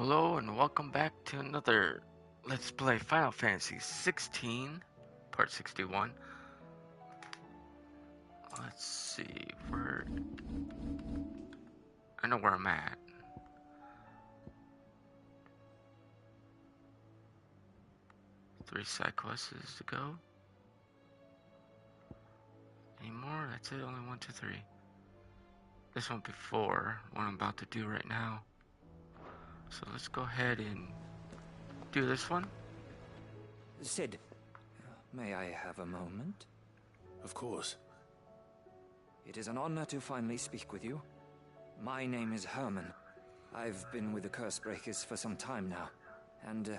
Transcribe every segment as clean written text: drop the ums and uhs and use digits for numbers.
Hello and welcome back to another Let's Play Final Fantasy 16, Part 61. Let's see, I know where I'm at. Three side quests to go. Any more? That's it, only 1, 2, 3. This one before, what I'm about to do right now. So let's go ahead and do this one. Cid, may I have a moment? Of course. It is an honor to finally speak with you. My name is Herman. I've been with the Cursebreakers for some time now, and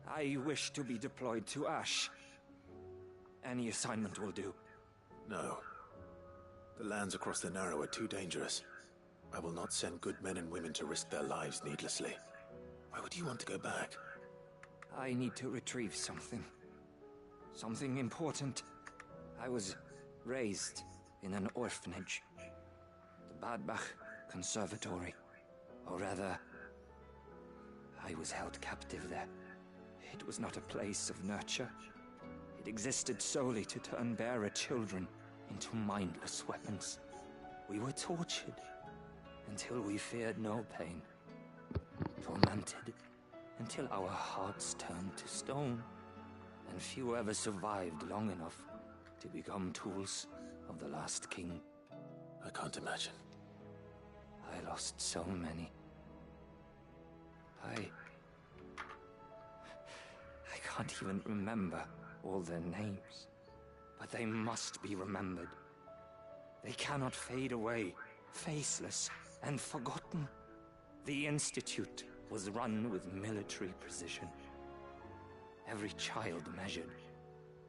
I wish to be deployed to Ash. Any assignment will do. No. The lands across the Narrow are too dangerous. I will not send good men and women to risk their lives needlessly. Why would you want to go back? I need to retrieve something. Something important. I was raised in an orphanage. The Badbach Conservatory. Or rather, I was held captive there. It was not a place of nurture. It existed solely to turn bearer children into mindless weapons. We were tortured until we feared no pain. Tormented until our hearts turned to stone. And few ever survived long enough to become tools of the last king. I can't imagine. I lost so many. I can't even remember all their names. But they must be remembered. They cannot fade away, faceless and forgotten. The Institute was run with military precision. Every child measured,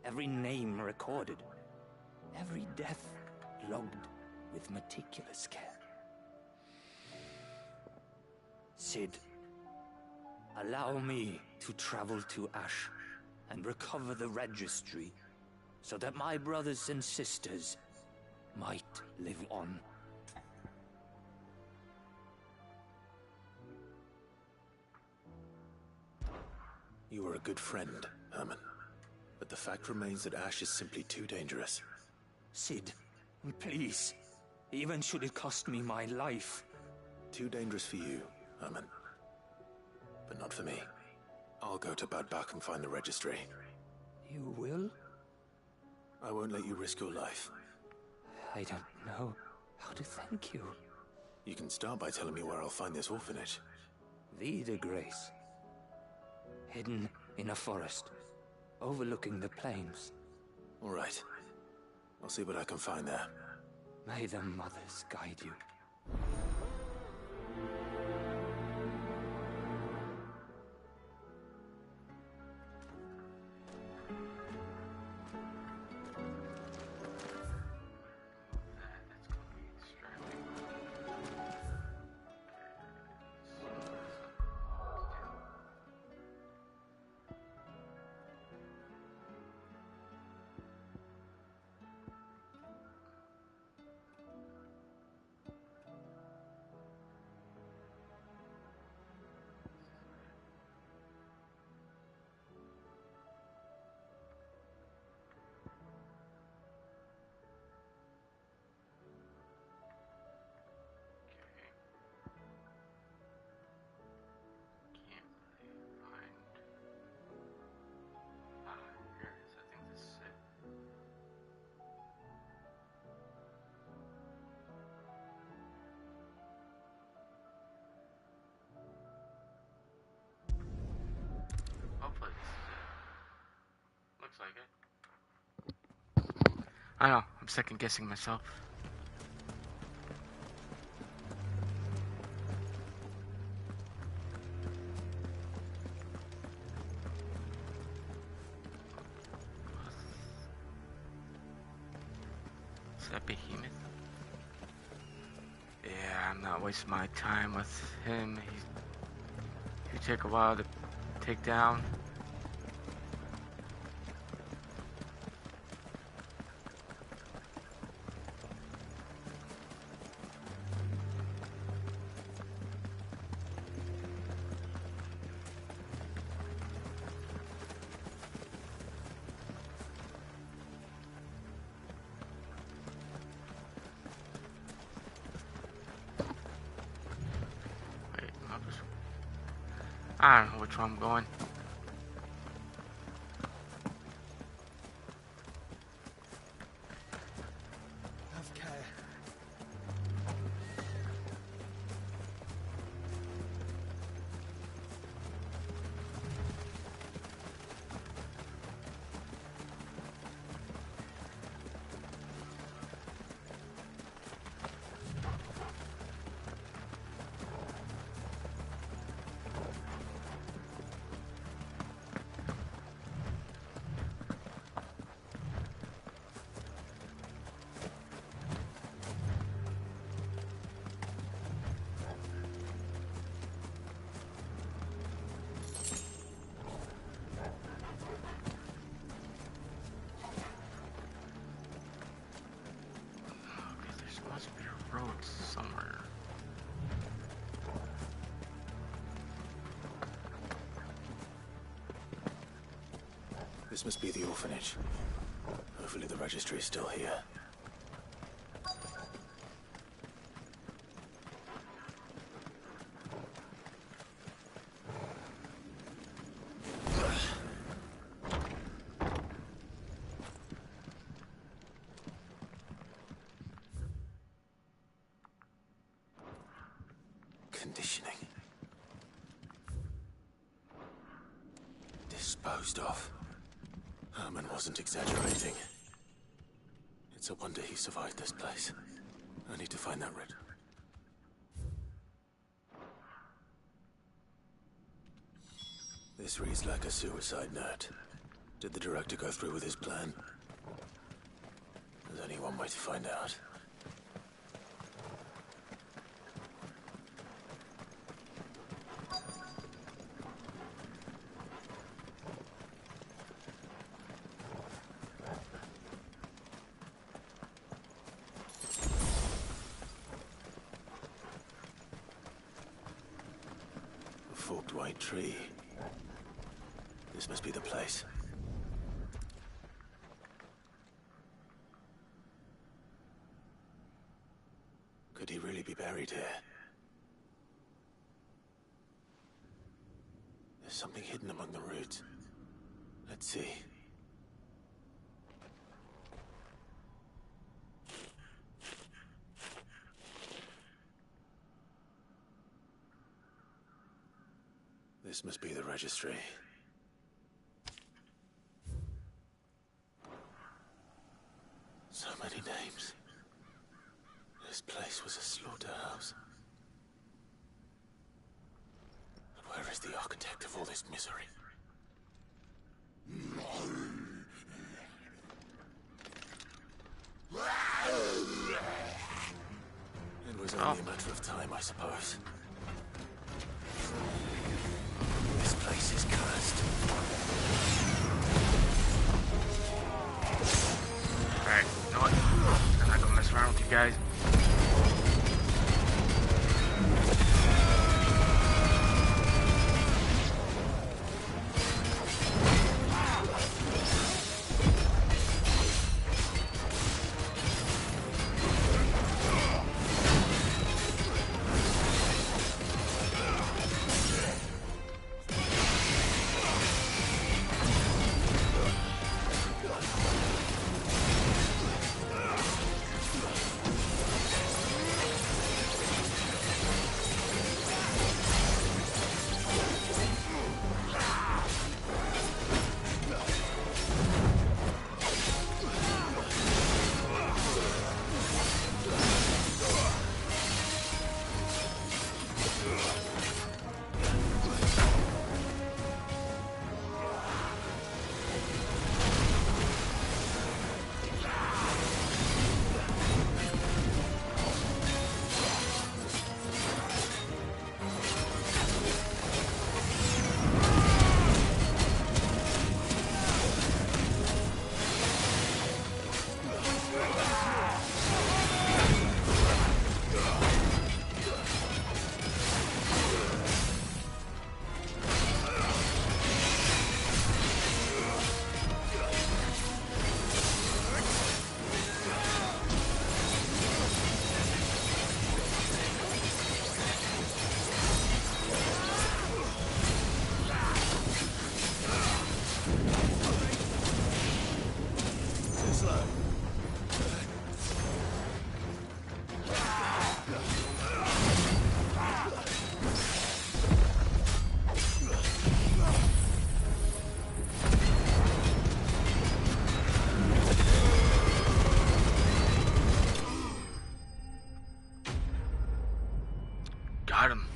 every name recorded, every death logged with meticulous care. Cid, allow me to travel to Ash and recover the registry so that my brothers and sisters might live on. You are a good friend, Herman. But the fact remains that Ash is simply too dangerous. Cid, please. Even should it cost me my life. Too dangerous for you, Herman. But not for me. I'll go to Badbach and find the registry. You will? I won't let you risk your life. I don't know how to thank you. You can start by telling me where I'll find this orphanage. Vida Grace. Hidden in a forest, overlooking the plains. All right. I'll see what I can find there. May the mothers guide you. Hopefully this is it. Looks like it. I don't know, I'm second guessing myself. Is that Behemoth? Yeah, I'm not wasting my time with him. He take a while to take down. I don't know which way I'm going. Have care. There must be a road somewhere. This must be the orphanage. Hopefully the registry is still here. Conditioning. Disposed of. Herman wasn't exaggerating. It's a wonder he survived this place. I need to find that red. This reads like a suicide note. Did the director go through with his plan? There's only one way to find out. A forked white tree. This must be the place. Could he really be buried here? There's something hidden among the roots. Let's see. This must be the registry. So many names. This place was a slaughterhouse. But where is the architect of all this misery? It was only a matter of time, I suppose. This place is cursed. Alright, you know what? I'm not gonna mess around with you guys. Got him.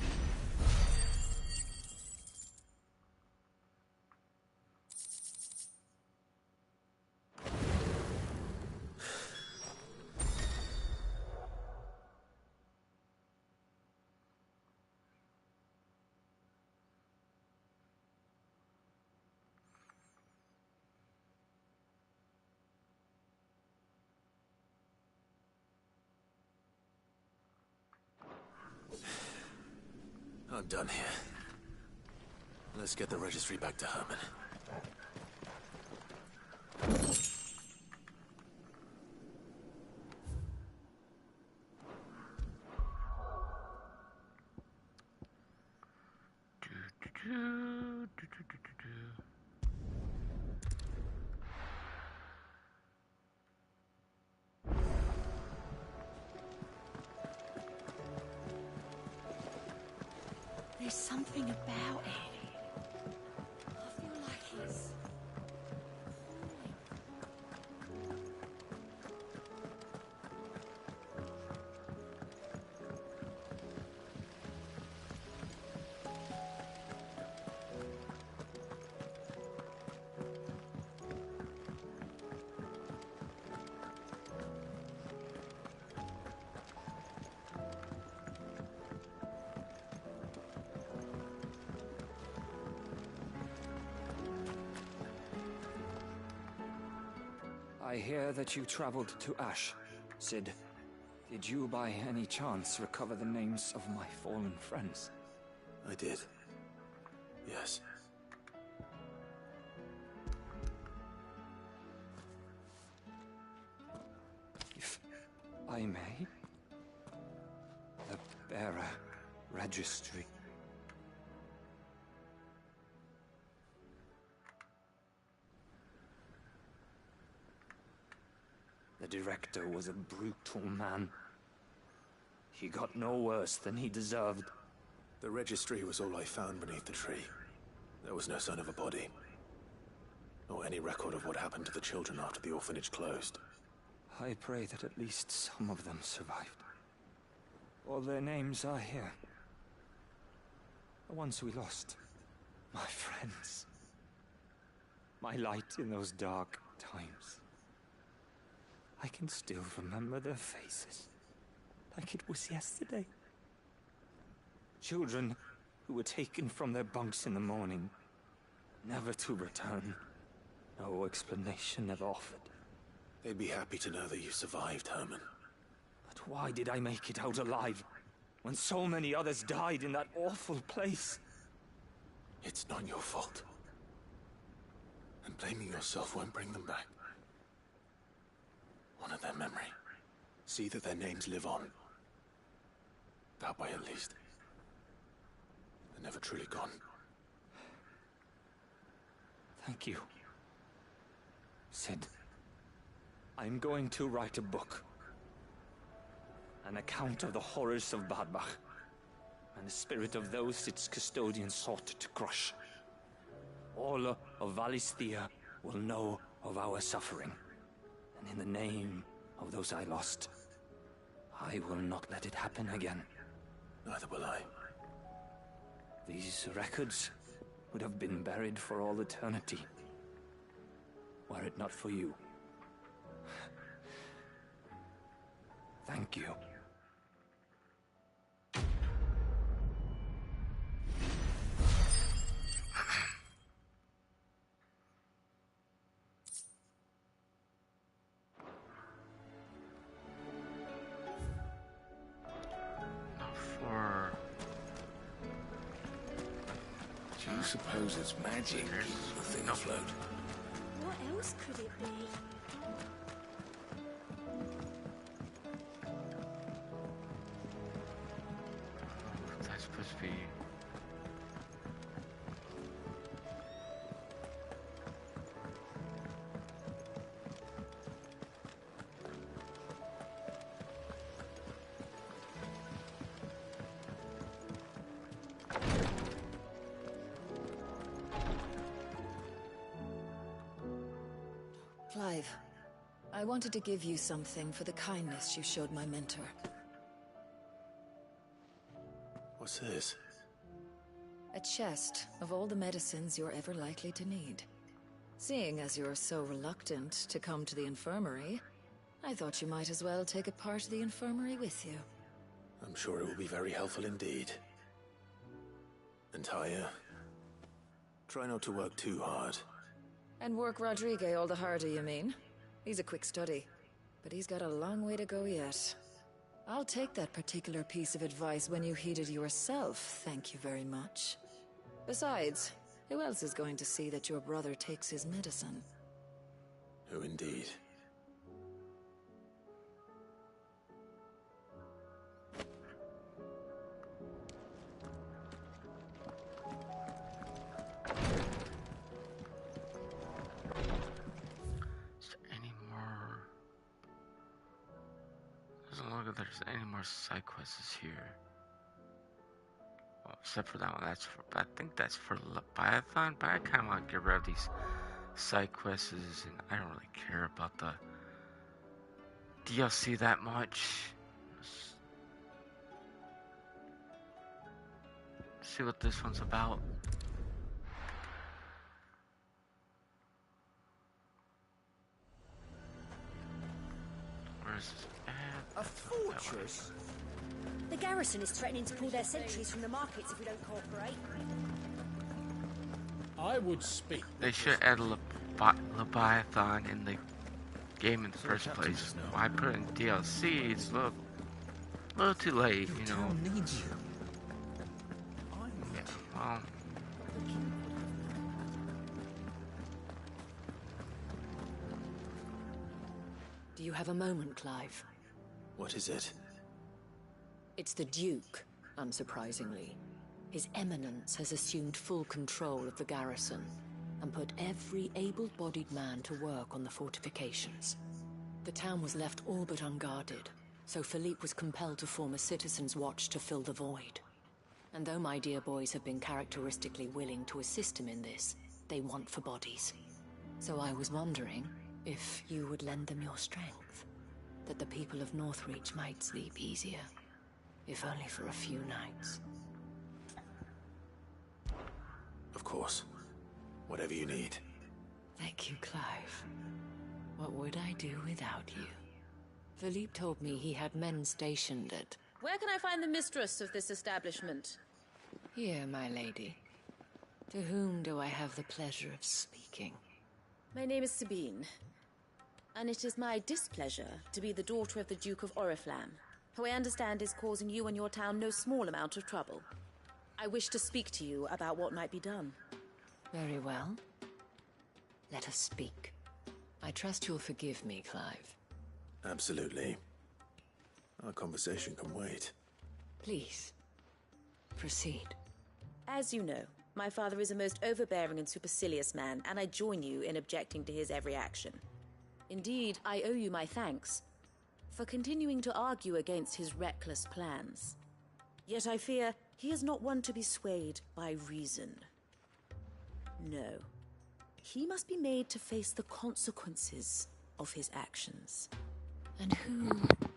I'm done here. Let's get the registry back to Herman. There's something about it. I feel like it's... I hear that you traveled to Ash, Cid. Did you by any chance recover the names of my fallen friends? I did. Yes. If I may, the bearer registry. The director was a brutal man. He got no worse than he deserved. The registry was all I found beneath the tree. There was no sign of a body. Or any record of what happened to the children after the orphanage closed. I pray that at least some of them survived. All their names are here. The ones we lost. My friends. My light in those dark times. I can still remember their faces, like it was yesterday. Children who were taken from their bunks in the morning, never to return. No explanation ever offered. They'd be happy to know that you survived, Herman. But why did I make it out alive, when so many others died in that awful place? It's not your fault. And blaming yourself won't bring them back. Honor their memory. See that their names live on. That way, at least. They're never truly gone. Thank you, Cid. I'm going to write a book. An account of the horrors of Bad Bach, and the spirit of those its custodians sought to crush. All of Valisthea will know of our suffering. And in the name of those I lost, I will not let it happen again. Neither will I. These records would have been buried for all eternity, were it not for you. Thank you. Do you suppose it's magic keeping the thing afloat? What else could it be? What's that supposed to be? Clive, I wanted to give you something for the kindness you showed my mentor. What's this? A chest of all the medicines you're ever likely to need. Seeing as you're so reluctant to come to the infirmary, I thought you might as well take a part of the infirmary with you. I'm sure it will be very helpful indeed. And Taya, try not to work too hard. And work Rodrigue all the harder, you mean? He's a quick study, but he's got a long way to go yet. I'll take that particular piece of advice when you heed it yourself, thank you very much. Besides, who else is going to see that your brother takes his medicine? Who indeed? Is there any more? Doesn't look like there's any more side quests here. Well, except for that one. That's for, I think that's for Leviathan, but I kind of want to get rid of these side quests, and I don't really care about the DLC that much. Let's see what this one's about. Where's this at? A fortress? The garrison is threatening to pull their sentries from the markets if we don't cooperate. I would speak. They should add Leviathan in the game in the first place. Why put it in DLC? It's a little too late, you know. Needs you. Yeah, well. Do you have a moment, Clive? What is it? It's the Duke, unsurprisingly. His Eminence has assumed full control of the garrison and put every able-bodied man to work on the fortifications. The town was left all but unguarded, so Philippe was compelled to form a citizens' watch to fill the void. And though my dear boys have been characteristically willing to assist him in this, they want for bodies. So I was wondering if you would lend them your strength, that the people of Northreach might sleep easier, if only for a few nights. Of course. Whatever you need. Thank you, Clive. What would I do without you? Philippe told me he had men stationed at... Where can I find the mistress of this establishment? Here, my lady. To whom do I have the pleasure of speaking? My name is Sabine, and it is my displeasure to be the daughter of the Duke of Oriflamme, who I understand is causing you and your town no small amount of trouble. I wish to speak to you about what might be done. Very well. Let us speak. I trust you'll forgive me, Clive. Absolutely. Our conversation can wait. Please, proceed. As you know, my father is a most overbearing and supercilious man, and I join you in objecting to his every action. Indeed, I owe you my thanks for continuing to argue against his reckless plans. Yet I fear he is not one to be swayed by reason. No. He must be made to face the consequences of his actions. And who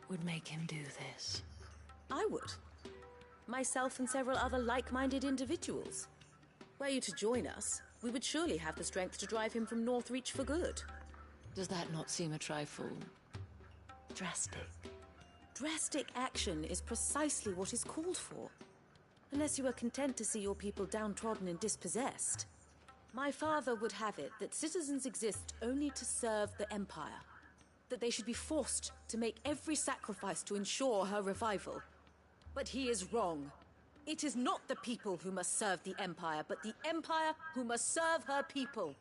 would make him do this? I would. Myself and several other like-minded individuals. Were you to join us, we would surely have the strength to drive him from Northreach for good. Does that not seem a trifle... drastic? Drastic action is precisely what is called for. Unless you are content to see your people downtrodden and dispossessed. My father would have it that citizens exist only to serve the Empire. That they should be forced to make every sacrifice to ensure her revival. But he is wrong. It is not the people who must serve the Empire, but the Empire who must serve her people.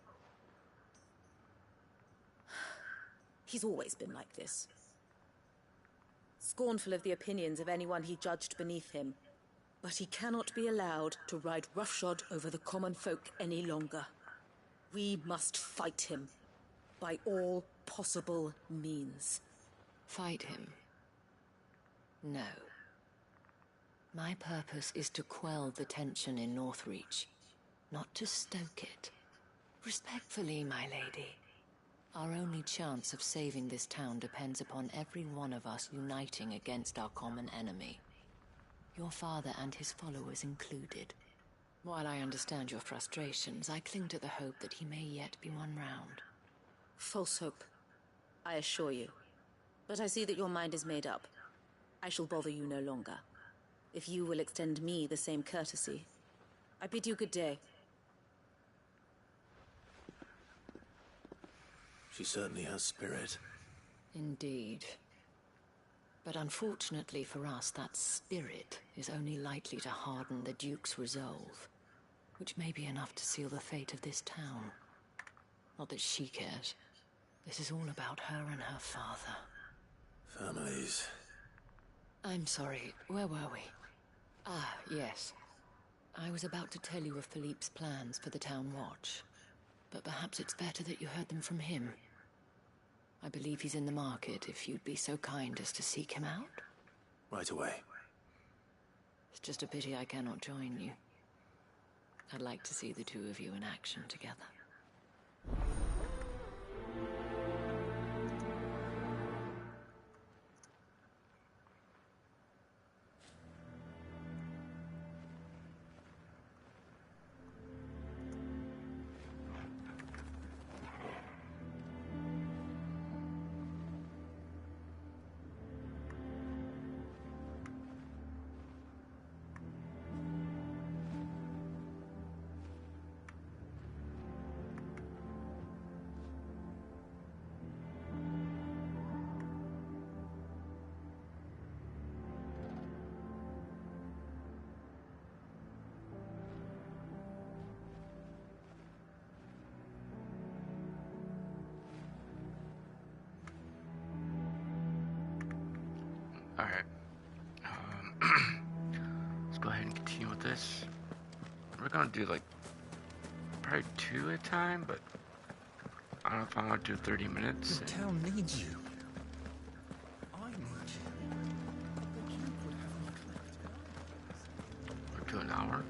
He's always been like this. Scornful of the opinions of anyone he judged beneath him. But he cannot be allowed to ride roughshod over the common folk any longer. We must fight him by all possible means. Fight him? No. My purpose is to quell the tension in Northreach, not to stoke it. Respectfully, my lady. Our only chance of saving this town depends upon every one of us uniting against our common enemy. your father and his followers included. While I understand your frustrations, I cling to the hope that he may yet be won round. False hope, I assure you. But I see that your mind is made up. I shall bother you no longer. If you will extend me the same courtesy, I bid you good day. She certainly has spirit. Indeed. But unfortunately for us, that spirit is only likely to harden the Duke's resolve, which may be enough to seal the fate of this town. Not that she cares. This is all about her and her father. Families. I'm sorry, where were we? Ah, yes. I was about to tell you of Philippe's plans for the town watch, but perhaps it's better that you heard them from him. I believe he's in the market, if you'd be so kind as to seek him out. Right away. It's just a pity I cannot join you. I'd like to see the two of you in action together. Alright. Let's go ahead and continue with this. We're gonna do like probably 2 at a time, but I don't know if I want to do 30 minutes. The town needs you. I need you. The Duke would have me collect. Or do an hour.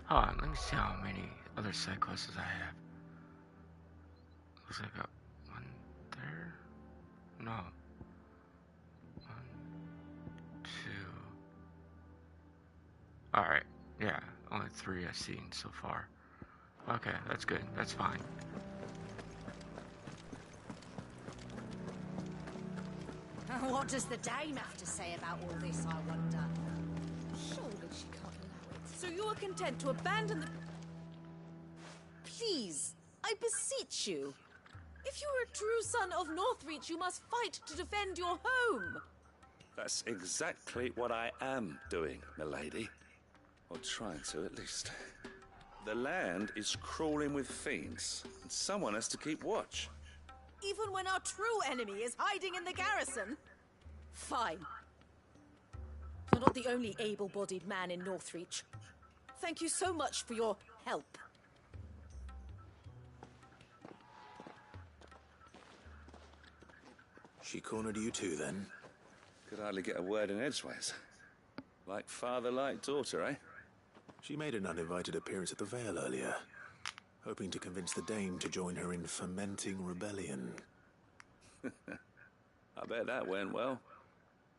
Hold on, let me see how many other side quests I have. Looks like I got one there. No. 1, 2. Alright, yeah, only 3 I've seen so far. Okay, that's good, that's fine. What does the dame have to say about all this, I wonder? Surely she can't allow it. So you are content to abandon the... Please, I beseech you. If you are a true son of Northreach, you must fight to defend your home. That's exactly what I am doing, milady. Or trying to, at least. The land is crawling with fiends, and someone has to keep watch. Even when our true enemy is hiding in the garrison? Fine. You're not the only able-bodied man in Northreach. Thank you so much for your help. She cornered you too, then? Could hardly get a word in edgeways. Like father, like daughter, eh? She made an uninvited appearance at the Vale earlier, hoping to convince the Dame to join her in fomenting rebellion. I bet that went well.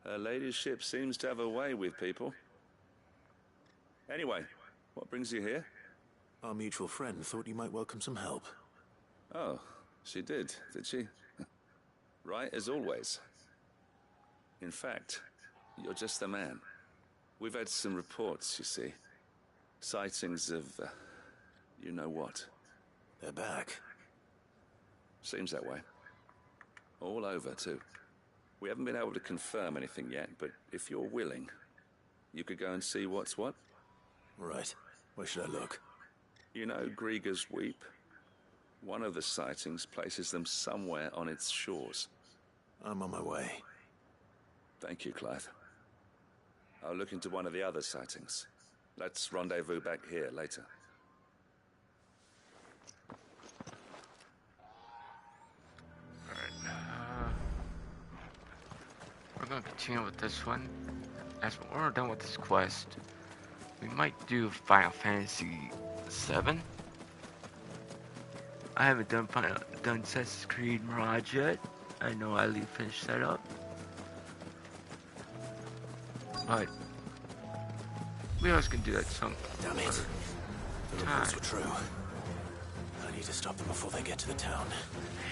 Her ladyship seems to have a way with people. Anyway, what brings you here? Our mutual friend thought you might welcome some help. Oh, she did she? Right as always. In fact, you're just the man. We've had some reports, you see. Sightings of, you know what. They're back. Seems that way. All over, too. We haven't been able to confirm anything yet, but if you're willing, you could go and see what's what. Right. Where should I look? You know Grieger's Weep? One of the sightings places them somewhere on its shores. I'm on my way. Thank you, Clive. I'll look into one of the other sightings. Let's rendezvous back here later. Alright, we're gonna continue with this one. As we're done with this quest, we might do Final Fantasy VII. I haven't done Assassin's Creed Mirage yet. I know Ali finished that up. but we always can do that some. Damn it. The reports were true. I need to stop them before they get to the town.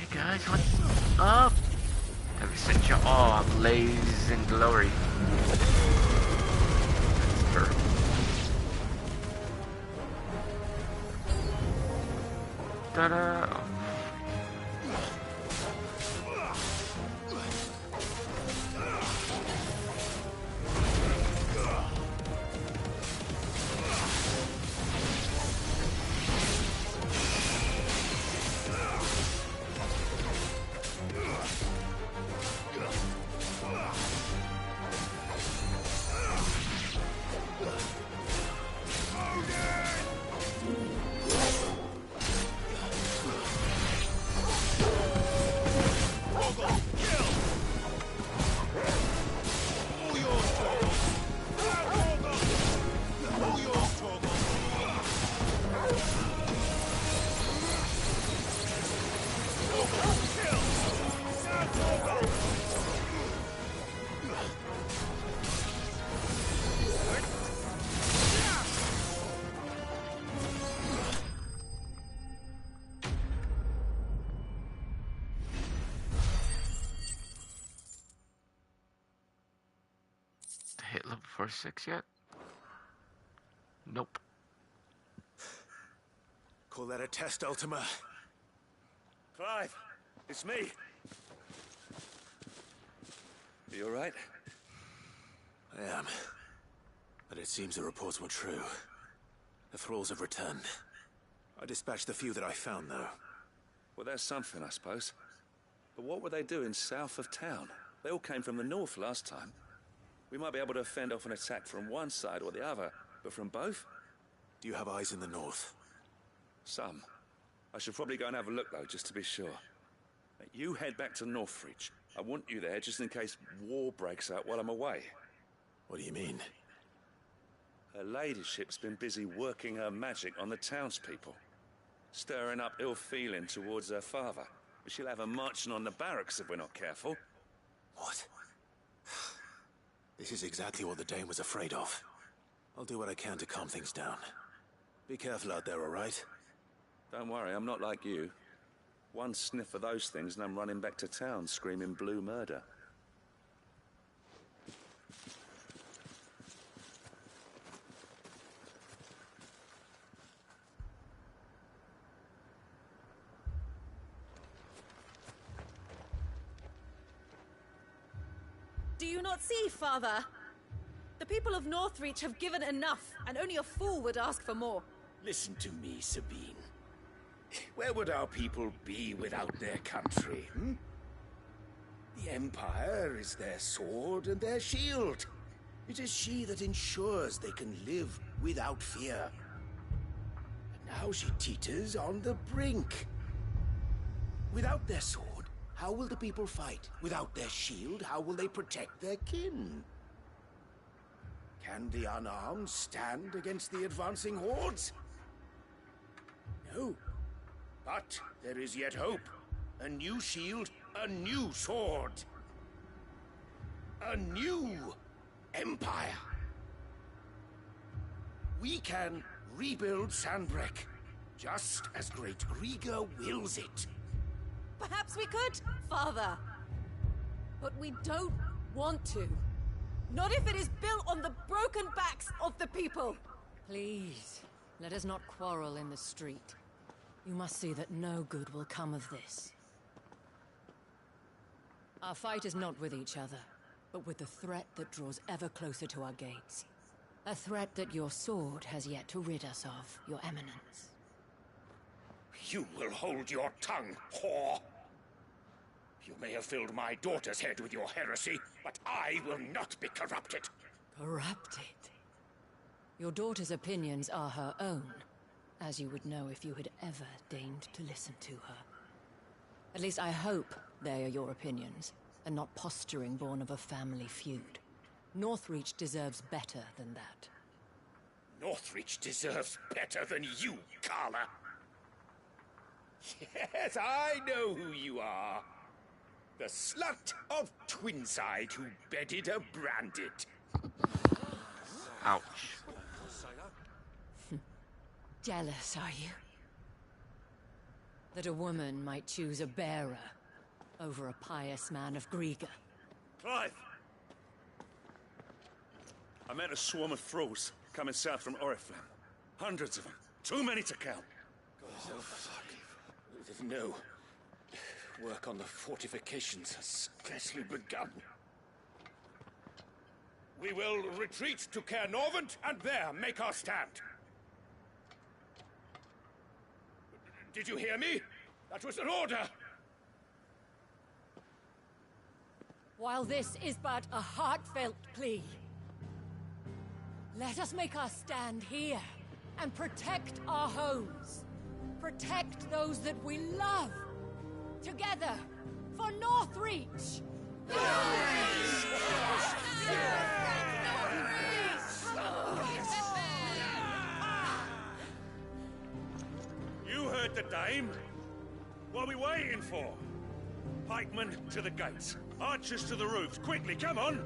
Hey guys, what's up? Have you sent you all blaze and glory? That's her. Ta-da! Oh. Hit level 46 yet? Nope. Call that a test, Ultima? Clive, it's me. You alright? I am. But it seems the reports were true. The thralls have returned. I dispatched the few that I found, though. Well, that's something, I suppose. But what were they doing south of town? They all came from the north last time. We might be able to fend off an attack from one side or the other, but from both? Do you have eyes in the north? Some. I should probably go and have a look, though, just to be sure. You head back to Northreach. I want you there just in case war breaks out while I'm away. What do you mean? Her ladyship's been busy working her magic on the townspeople. Stirring up ill feeling towards her father. But she'll have her marching on the barracks if we're not careful. What? This is exactly what the Dane was afraid of. I'll do what I can to calm things down. Be careful out there, all right? Don't worry, I'm not like you. One sniff of those things and I'm running back to town screaming blue murder. Do you not see, Father? The people of Northreach have given enough, and only a fool would ask for more. Listen to me, Sabine. Where would our people be without their country, hmm? The Empire is their sword and their shield. It is she that ensures they can live without fear. And now she teeters on the brink. Without their sword, how will the people fight? Without their shield, how will they protect their kin? Can the unarmed stand against the advancing hordes? No. But there is yet hope. A new shield, a new sword. A new empire. We can rebuild Sanbreque, just as Great Riga wills it. Perhaps we could, Father. But we don't want to. Not if it is built on the broken backs of the people. Please, let us not quarrel in the street. You must see that no good will come of this. Our fight is not with each other, but with the threat that draws ever closer to our gates. A threat that your sword has yet to rid us of, Your Eminence. You will hold your tongue, whore! You may have filled my daughter's head with your heresy, but I will not be corrupted. Corrupted? Your daughter's opinions are her own, as you would know if you had ever deigned to listen to her. At least I hope they are your opinions, and not posturing born of a family feud. Northreach deserves better than that. Northreach deserves better than you, Carla. Yes, I know who you are. The slut of Twinside who bedded a Branded. Ouch. Jealous, are you? That a woman might choose a bearer over a pious man of Griga. Clive! I met a swarm of thralls coming south from Oriflamme. Hundreds of them. Too many to count. Oh, fuck. No. Work on the fortifications has scarcely begun. We will retreat to Caer Norvent and there make our stand. Did you hear me? That was an order! While this is but a heartfelt plea, let us make our stand here and protect our homes. Protect those that we love. Together, for Northreach! You heard the dame. What are we waiting for? Pikemen to the gates. Archers to the roofs. Quickly, come on!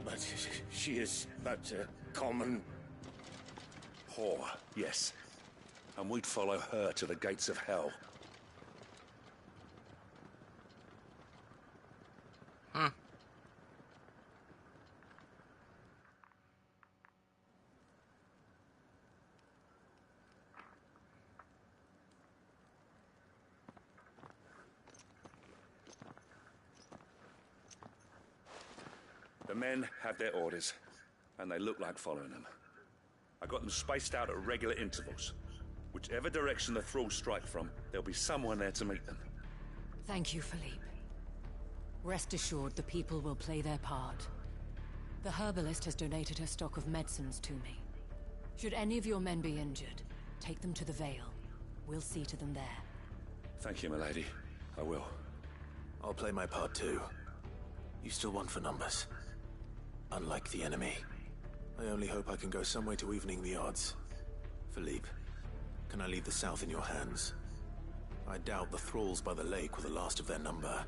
But she is but a common... Whore, yes. And we'd follow her to the gates of hell. The men have their orders, and they look like following them. I got them spaced out at regular intervals. Whichever direction the thralls strike from, there'll be someone there to meet them. Thank you, Philippe. Rest assured the people will play their part. The herbalist has donated her stock of medicines to me. Should any of your men be injured, take them to the Vale. We'll see to them there. Thank you, milady. I will. I'll play my part too. You still want for numbers. Unlike the enemy. I only hope I can go some way to evening the odds. Philippe, can I leave the south in your hands? I doubt the thralls by the lake were the last of their number.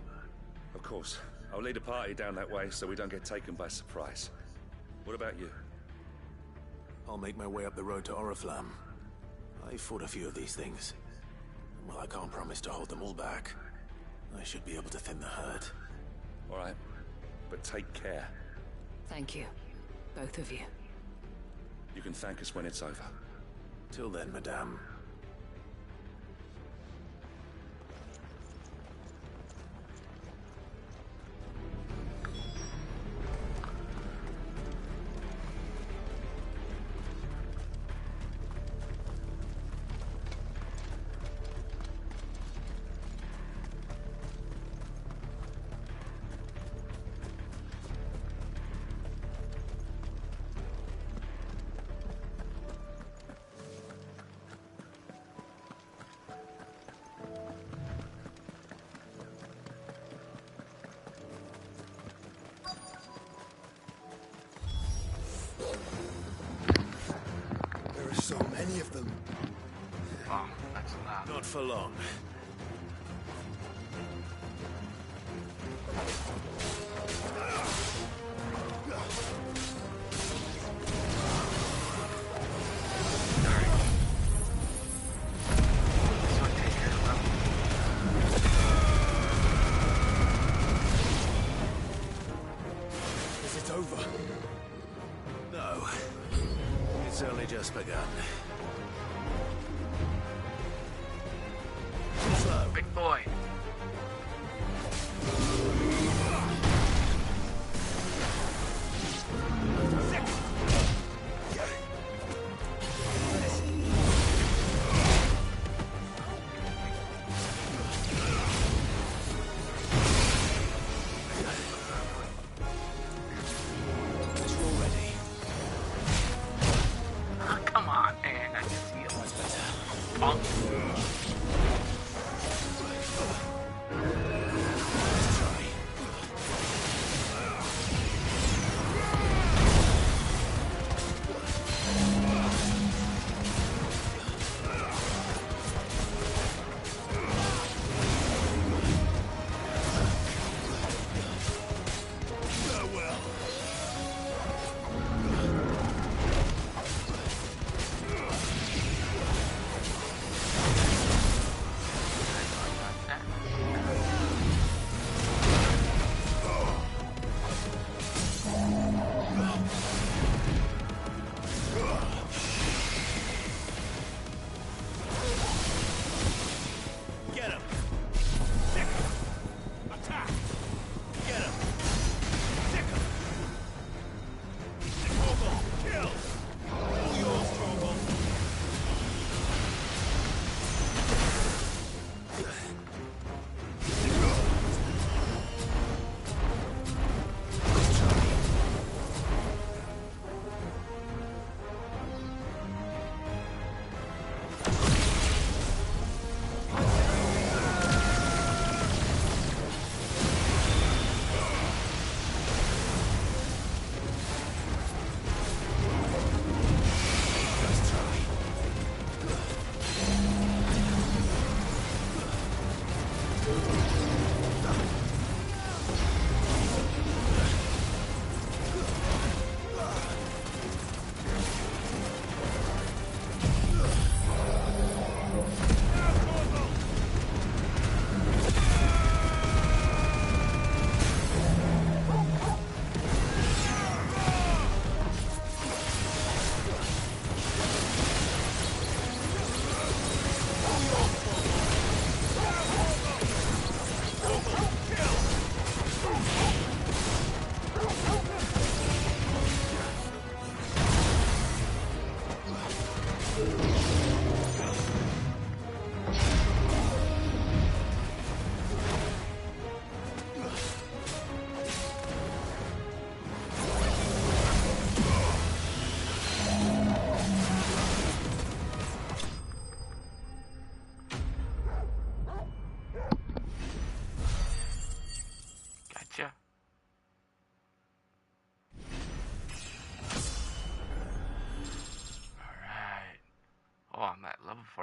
Of course. I'll lead a party down that way so we don't get taken by surprise. What about you? I'll make my way up the road to Oriflamme. I fought a few of these things. Well, I can't promise to hold them all back. I should be able to thin the herd. All right. But take care. Thank you. Both of you. You can thank us when it's over. Till then, madame. So many of them. Wow, that's loud. Not for long. Is it over? No. It's only just begun. Slow. Big boy. Come on, man. I can see it. Punk.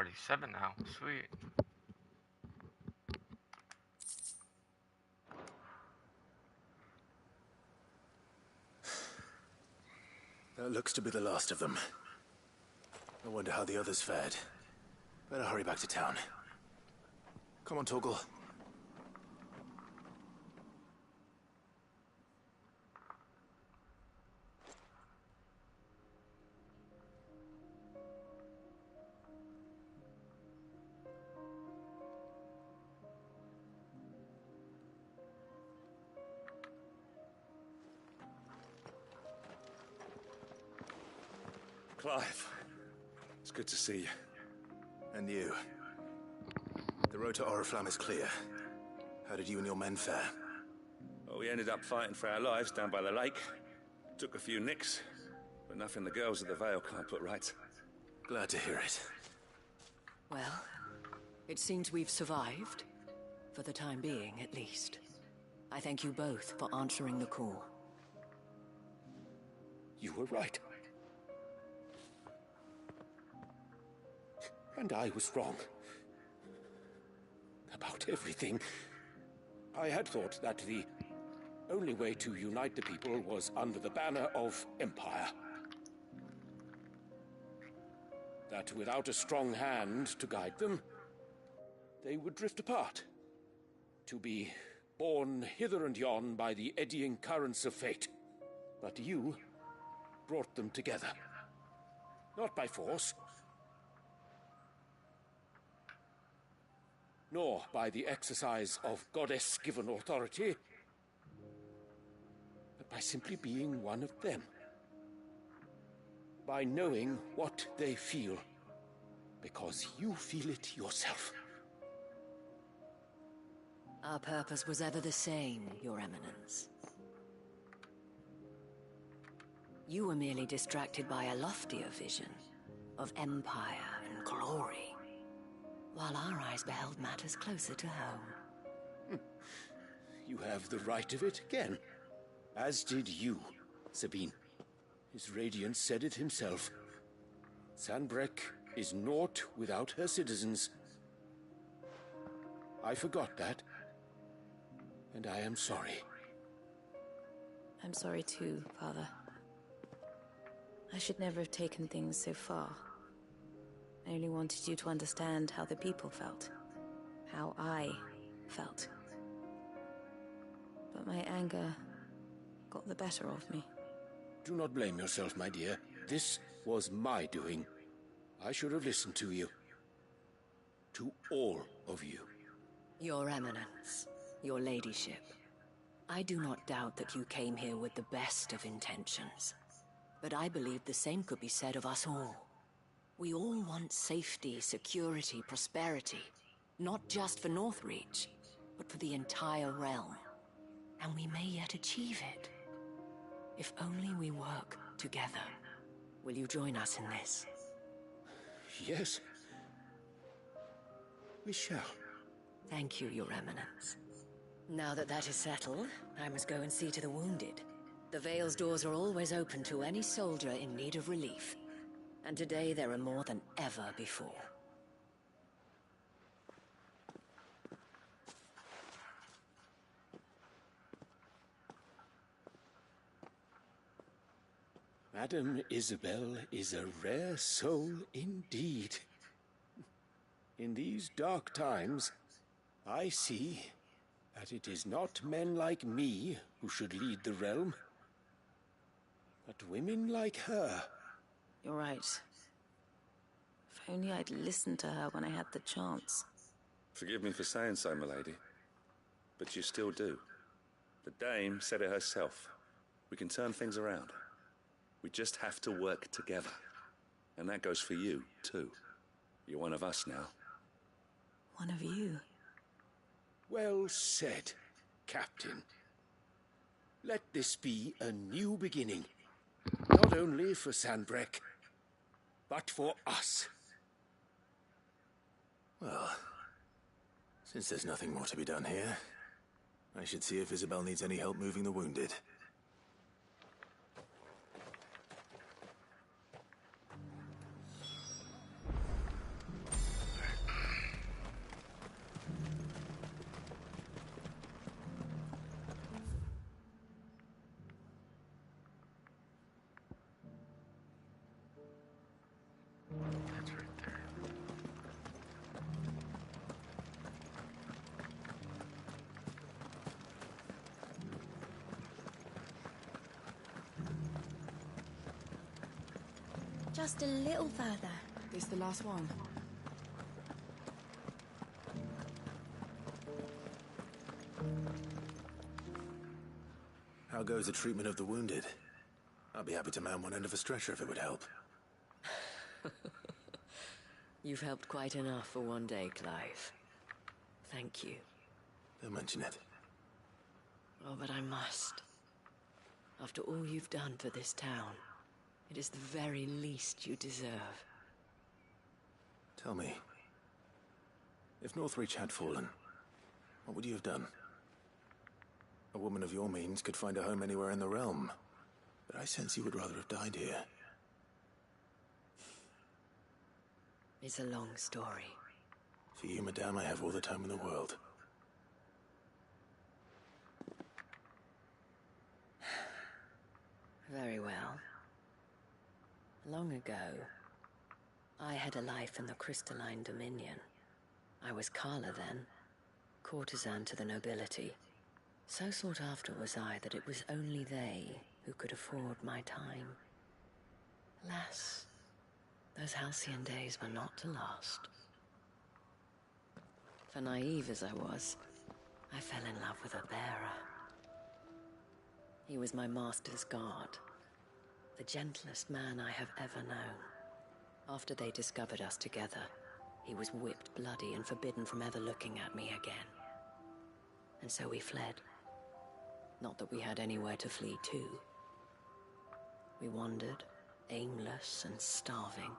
47 now. Sweet. That looks to be the last of them. I wonder how the others fared. Better hurry back to town. Come on, Torgal. Clive, it's good to see you. And you. The road to Oriflamme is clear. How did you and your men fare? Well, we ended up fighting for our lives down by the lake. Took a few nicks, but nothing the girls of the Vale can't put right. Glad to hear it. Well, it seems we've survived. For the time being, at least. I thank you both for answering the call. You were right. And I was wrong. About everything. I had thought that the only way to unite the people was under the banner of Empire. That without a strong hand to guide them, they would drift apart. To be borne hither and yon by the eddying currents of fate. But you brought them together. Not by force, nor by the exercise of goddess-given authority, but by simply being one of them. By knowing what they feel, because you feel it yourself. Our purpose was ever the same, Your Eminence. You were merely distracted by a loftier vision of empire and glory, while our eyes beheld matters closer to home. You have the right of it again. As did you, Sabine. His Radiance said it himself. Sanbreque is naught without her citizens. I forgot that, and I am sorry. I'm sorry too, Father. I should never have taken things so far. I only wanted you to understand how the people felt. How I felt. But my anger got the better of me. Do not blame yourself, my dear. This was my doing. I should have listened to you. To all of you. Your Eminence, your Ladyship, I do not doubt that you came here with the best of intentions. But I believe the same could be said of us all. We all want safety, security, prosperity. Not just for Northreach, but for the entire realm. And we may yet achieve it. If only we work together. Will you join us in this? Yes. We shall. Thank you, Your Eminence. Now that that is settled, I must go and see to the wounded. The Vale's doors are always open to any soldier in need of relief. And today there are more than ever before. Madame Isabel is a rare soul indeed. In these dark times, I see that it is not men like me who should lead the realm, but women like her. You're right. If only I'd listened to her when I had the chance. Forgive me for saying so, milady, but you still do. The Dame said it herself. We can turn things around. We just have to work together. And that goes for you, too. You're one of us now. One of you? Well said, Captain. Let this be a new beginning. Not only for Sanbreque, but for us. Well, since there's nothing more to be done here, I should see if Isabel needs any help moving the wounded. Just a little further. This the last one? How goes the treatment of the wounded? I'd be happy to man one end of a stretcher if it would help. You've helped quite enough for one day, Clive. Thank you. Don't mention it. Oh, but I must. After all you've done for this town, it is the very least you deserve. Tell me, if Northreach had fallen, what would you have done? A woman of your means could find a home anywhere in the realm, but I sense you would rather have died here. It's a long story. For you, madame, I have all the time in the world. Very well. Long ago, I had a life in the Crystalline Dominion. I was Carla then, courtesan to the nobility. So sought after was I that it was only they who could afford my time. Alas, those halcyon days were not to last. For naive as I was, I fell in love with a bearer. He was my master's guard, the gentlest man I have ever known. After they discovered us together, he was whipped bloody and forbidden from ever looking at me again. And so we fled. Not that we had anywhere to flee to. We wandered, aimless and starving,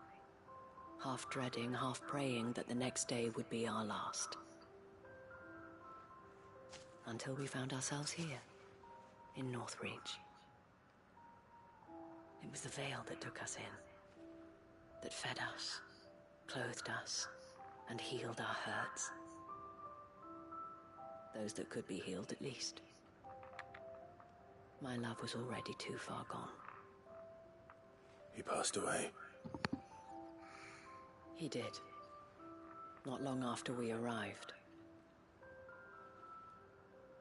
half dreading, half praying that the next day would be our last. Until we found ourselves here, in Northreach. It was the Veil that took us in, that fed us, clothed us, and healed our hurts. Those that could be healed, at least. My love was already too far gone. He passed away. He did. Not long after we arrived.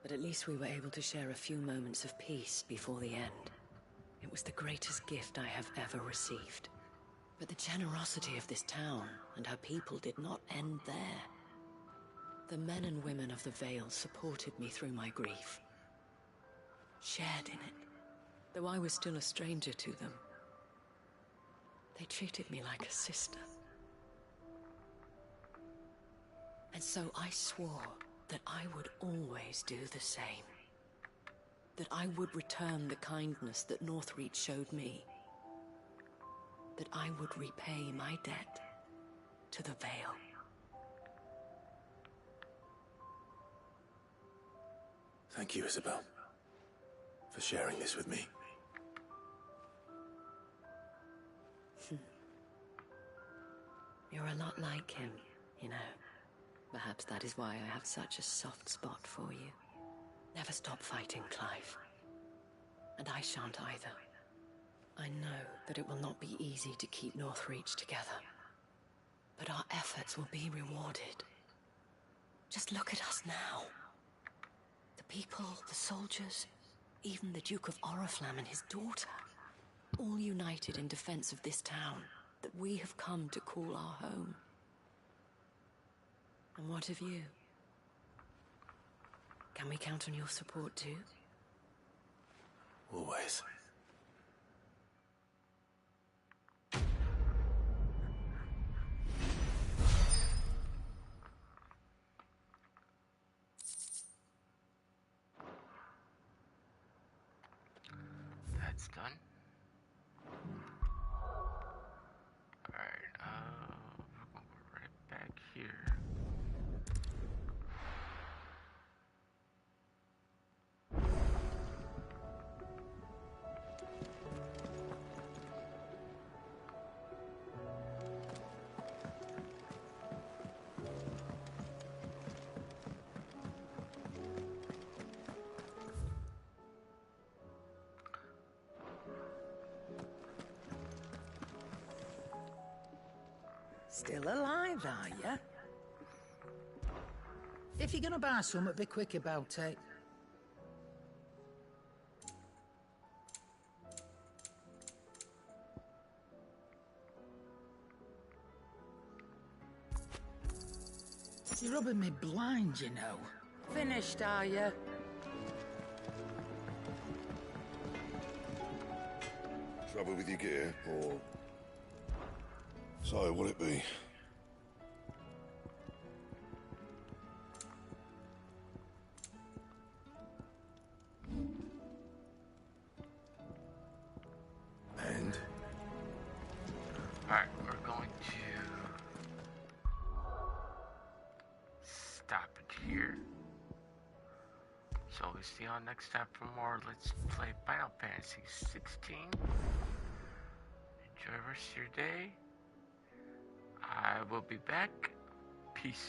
But at least we were able to share a few moments of peace before the end. It was the greatest gift I have ever received. But the generosity of this town and her people did not end there. The men and women of the Veil supported me through my grief. Shared in it, though I was still a stranger to them. They treated me like a sister. And so I swore that I would always do the same. That I would return the kindness that Northreach showed me. That I would repay my debt to the Veil. Thank you, Isabel, for sharing this with me. You're a lot like him, you know. Perhaps that is why I have such a soft spot for you. Never stop fighting, Clive. And I shan't either. I know that it will not be easy to keep Northreach together. But our efforts will be rewarded. Just look at us now. The people, the soldiers, even the Duke of Oriflamme and his daughter. All united in defense of this town that we have come to call our home. And what of you? Can we count on your support too? Always. That's done. Alright, we're going right back here. Still alive, are ya? If you're gonna buy something, be quick about it. You're rubbing me blind, you know. Finished, are you? Trouble with your gear, or... So, what'll it be? And? Alright, we're going to stop it here. So we see you on next time for more Let's Play Final Fantasy 16. Enjoy the rest of your day. I will be back. Peace.